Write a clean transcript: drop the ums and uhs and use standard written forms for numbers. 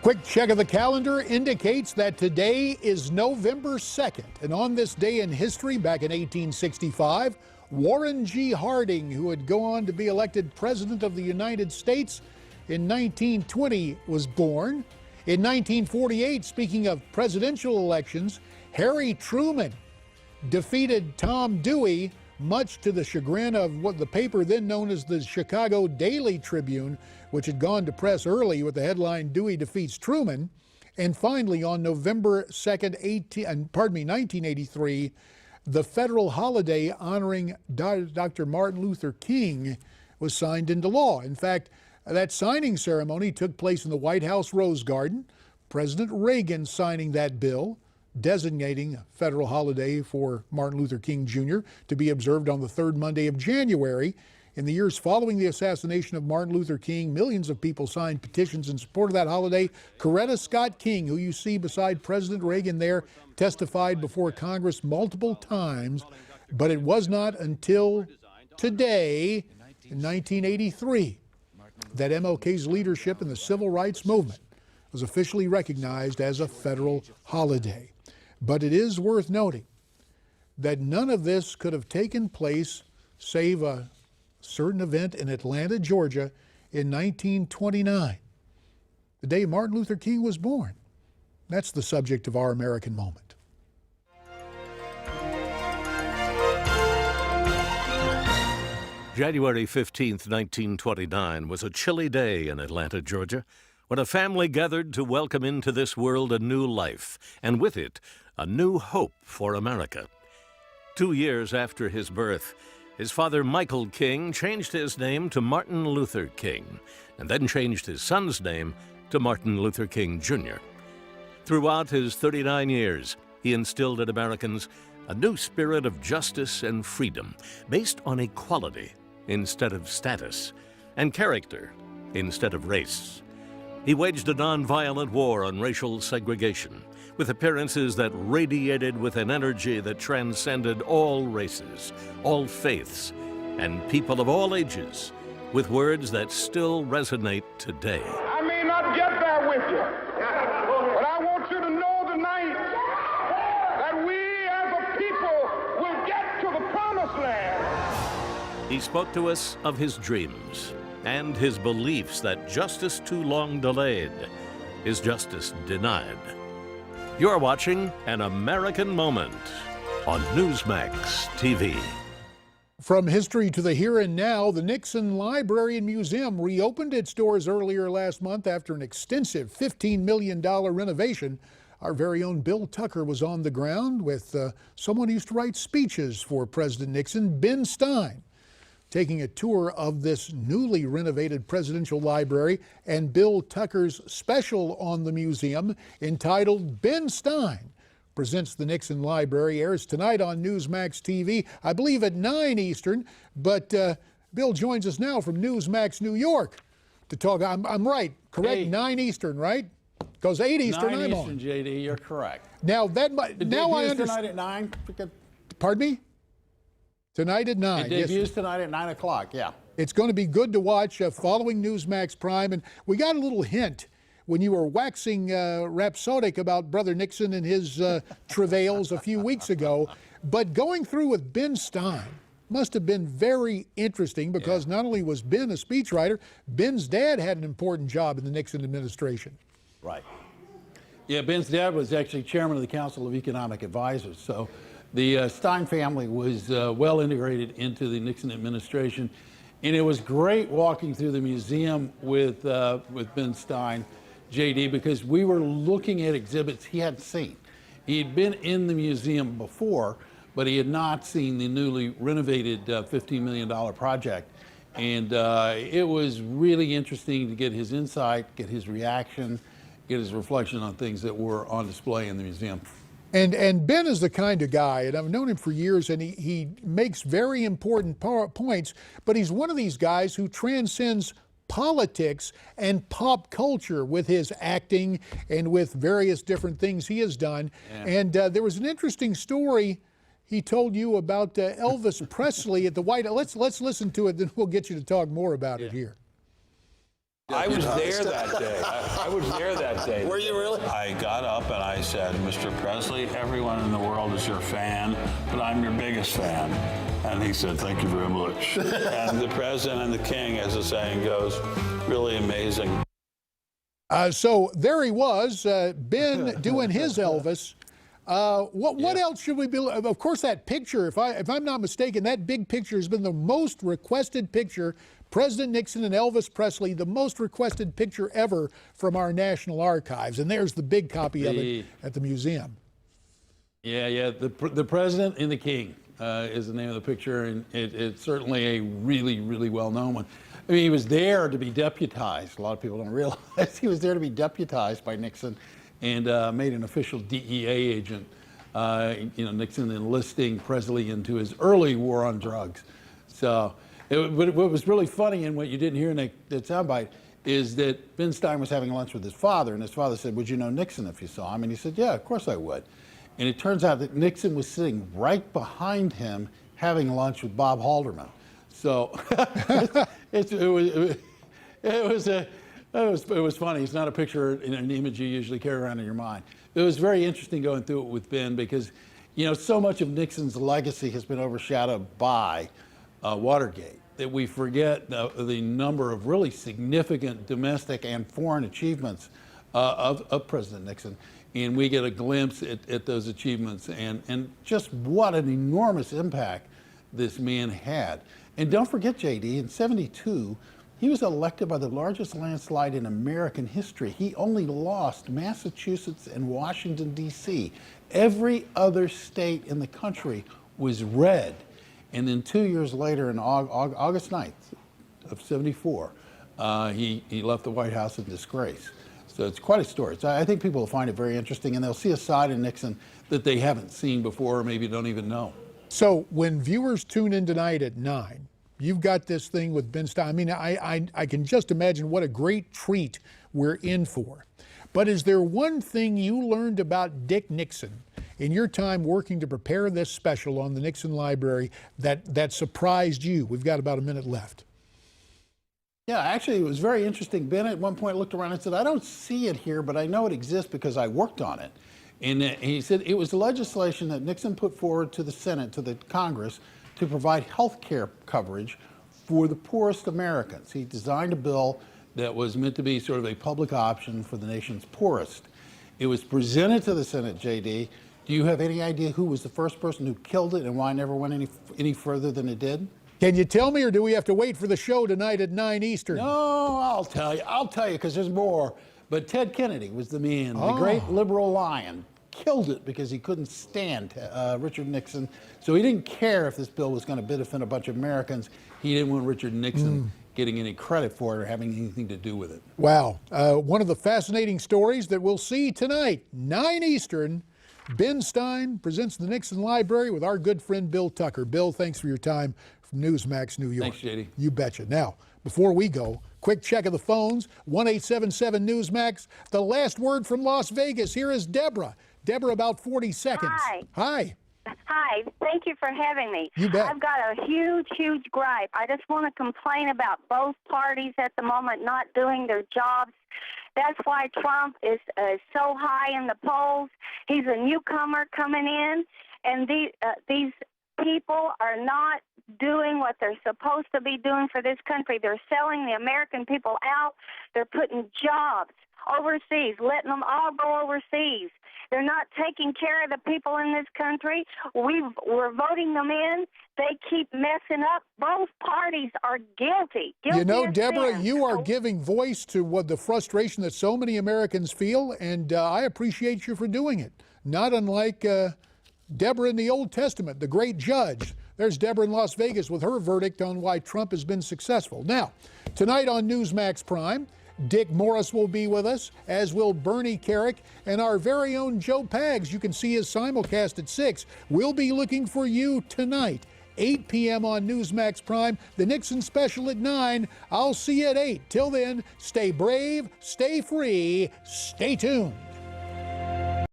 Quick check of the calendar indicates that today is November 2nd. And on this day in history, back in 1865, Warren G. Harding, who would go on to be elected President of the United States in 1920, was born. In 1948, speaking of presidential elections, Harry Truman defeated Tom Dewey, much to the chagrin of what the paper then known as the Chicago Daily Tribune, which had gone to press early with the headline, "Dewey defeats Truman." And finally, on November 2nd, 1983, the federal holiday honoring Dr. Martin Luther King was signed into law. In fact, that signing ceremony took place in the White House Rose Garden. President Reagan signing that bill, designating a federal holiday for Martin Luther King Jr. to be observed on the third Monday of January. In the years following the assassination of Martin Luther King, millions of people signed petitions in support of that holiday. Coretta Scott King, who you see beside President Reagan there, testified before Congress multiple times, but it was not until today, in 1983, that MLK's leadership in the civil rights movement was officially recognized as a federal holiday. But it is worth noting that none of this could have taken place save a certain event in Atlanta, Georgia in 1929, the day Martin Luther King was born. That's the subject of our American Moment. January 15th, 1929 was a chilly day in Atlanta, Georgia, when a family gathered to welcome into this world a new life, and with it, a new hope for America. 2 years after his birth, his father, Michael King, changed his name to Martin Luther King, and then changed his son's name to Martin Luther King Jr. Throughout his 39 years, he instilled in Americans a new spirit of justice and freedom, based on equality instead of status, and character instead of race. He waged a nonviolent war on racial segregation, with appearances that radiated with an energy that transcended all races, all faiths, and people of all ages, with words that still resonate today. I may not get there with you, but I want you to know tonight that we as a people will get to the promised land. He spoke to us of his dreams and his beliefs that justice too long delayed is justice denied. You're watching An American Moment on Newsmax TV. From history to the here and now, the Nixon Library and Museum reopened its doors earlier last month after an extensive $15 million renovation. Our very own Bill Tucker was on the ground with someone who used to write speeches for President Nixon, Ben Stein, taking a tour of this newly renovated presidential library, and Bill Tucker's special on the museum entitled Ben Stein Presents the Nixon Library airs tonight on Newsmax TV, I believe at 9 Eastern, but Bill joins us now from Newsmax, New York to talk. I'm right, correct? 8. 9 Eastern, right? Because 8 Eastern, 9 I'm Eastern, on. JD, you're correct. Now that now I understand. Tonight at 9. Pardon me? Tonight at 9. It debuts tonight at 9 o'clock. Yeah. It's going to be good to watch following Newsmax Prime, and we got a little hint when you were waxing rhapsodic about Brother Nixon and his travails a few weeks ago. But going through with Ben Stein must have been very interesting because not only was Ben a speechwriter, Ben's dad had an important job in the Nixon administration. Right. Yeah, Ben's dad was actually chairman of the Council of Economic Advisors. So the Stein family was well integrated into the Nixon administration. And it was great walking through the museum with Ben Stein, JD, because we were looking at exhibits he hadn't seen. He had been in the museum before, but he had not seen the newly renovated $15 million project. And it was really interesting to get his insight, get his reaction, get his reflection on things that were on display in the museum. And Ben is the kind of guy, and I've known him for years, and he makes very important points, but he's one of these guys who transcends politics and pop culture with his acting and with various different things he has done. Yeah. And there was an interesting story he told you about Elvis Presley at the White House. Let's listen to it, then we'll get you to talk more about it here. I was there deputized. that day. I was there that day. Were you really? I got up and I said, Mr. Presley, everyone in the world is your fan, but I'm your biggest fan. And he said, thank you very much. And the president and the king, as the saying goes, really amazing. So there he was, Ben doing his Elvis. What else should we be? Of course, that picture. If I'm not mistaken, that big picture has been the most requested picture. President Nixon and Elvis Presley, the most requested picture ever from our National Archives. And there's the big copy of it at the museum. Yeah. The president and the king is the name of the picture, and it's certainly a really, really well-known one. I mean, he was there to be deputized. A lot of people don't realize he was there to be deputized by Nixon, and made an official DEA agent. Nixon enlisting Presley into his early war on drugs. So, what was really funny, and what you didn't hear in that soundbite, is that Ben Stein was having lunch with his father, and his father said, "Would you know Nixon if you saw him?" And he said, "Yeah, of course I would." And it turns out that Nixon was sitting right behind him having lunch with Bob Haldeman. So it was funny. It's not a picture and an image you usually carry around in your mind. It was very interesting going through it with Ben because, so much of Nixon's legacy has been overshadowed by Watergate that we forget the number of really significant domestic and foreign achievements of President Nixon. And we get a glimpse at those achievements and just what an enormous impact this man had. And don't forget, JD, in '72, he was elected by the largest landslide in American history. He only lost Massachusetts and Washington, D.C. Every other state in the country was red. And then 2 years later, on August 9th of '74, he left the White House in disgrace. So it's quite a story. So I think people will find it very interesting, and they'll see a side of Nixon that they haven't seen before or maybe don't even know. So when viewers tune in tonight at 9, you've got this thing with Ben Stein. I mean, I can just imagine what a great treat we're in for. But is there one thing you learned about Dick Nixon in your time working to prepare this special on the Nixon Library that surprised you? We've got about a minute left. Yeah, actually, it was very interesting. Ben at one point looked around and said, I don't see it here, but I know it exists because I worked on it. And he said it was legislation that Nixon put forward to the Senate, to the Congress, to provide health care coverage for the poorest Americans. He designed a bill that was meant to be sort of a public option for the nation's poorest. It was presented to the Senate, JD. Do you have any idea who was the first person who killed it and why it never went any further than it did? Can you tell me, or do we have to wait for the show tonight at 9 Eastern? No, I'll tell you, because there's more. But Ted Kennedy was the man, the great liberal lion. Killed it because he couldn't stand Richard Nixon. So he didn't care if this bill was going to benefit a bunch of Americans. He didn't want Richard Nixon getting any credit for it or having anything to do with it. Wow. One of the fascinating stories that we'll see tonight, 9 Eastern. Ben Stein presents the Nixon Library with our good friend Bill Tucker. Bill, thanks for your time from Newsmax, New York. Thanks, JD. You betcha. Now, before we go, quick check of the phones, 1-877-Newsmax. The last word from Las Vegas. Here is Deborah. Deborah, about 40 seconds. Hi. Hi. Hi. Thank you for having me. You bet. I've got a huge gripe. I just want to complain about both parties at the moment not doing their jobs. That's why Trump is so high in the polls. He's a newcomer coming in, and these people are not doing what they're supposed to be doing for this country. They're selling the American people out. They're putting jobs overseas, letting them all go overseas. They're not taking care of the people in this country. We're voting them in. They keep messing up. Both parties are guilty. You know, Deborah, you are giving voice to what the frustration that so many Americans feel, and I appreciate you for doing it. Not unlike Deborah in the Old Testament, the great judge. There's Deborah in Las Vegas with her verdict on why Trump has been successful. Now, tonight on Newsmax Prime, Dick Morris will be with us, as will Bernie Carrick, and our very own Joe Pags. You can see his simulcast at 6. We'll be looking for you tonight, 8 p.m. on Newsmax Prime. The Nixon special at 9. I'll see you at 8. Till then, stay brave, stay free, stay tuned.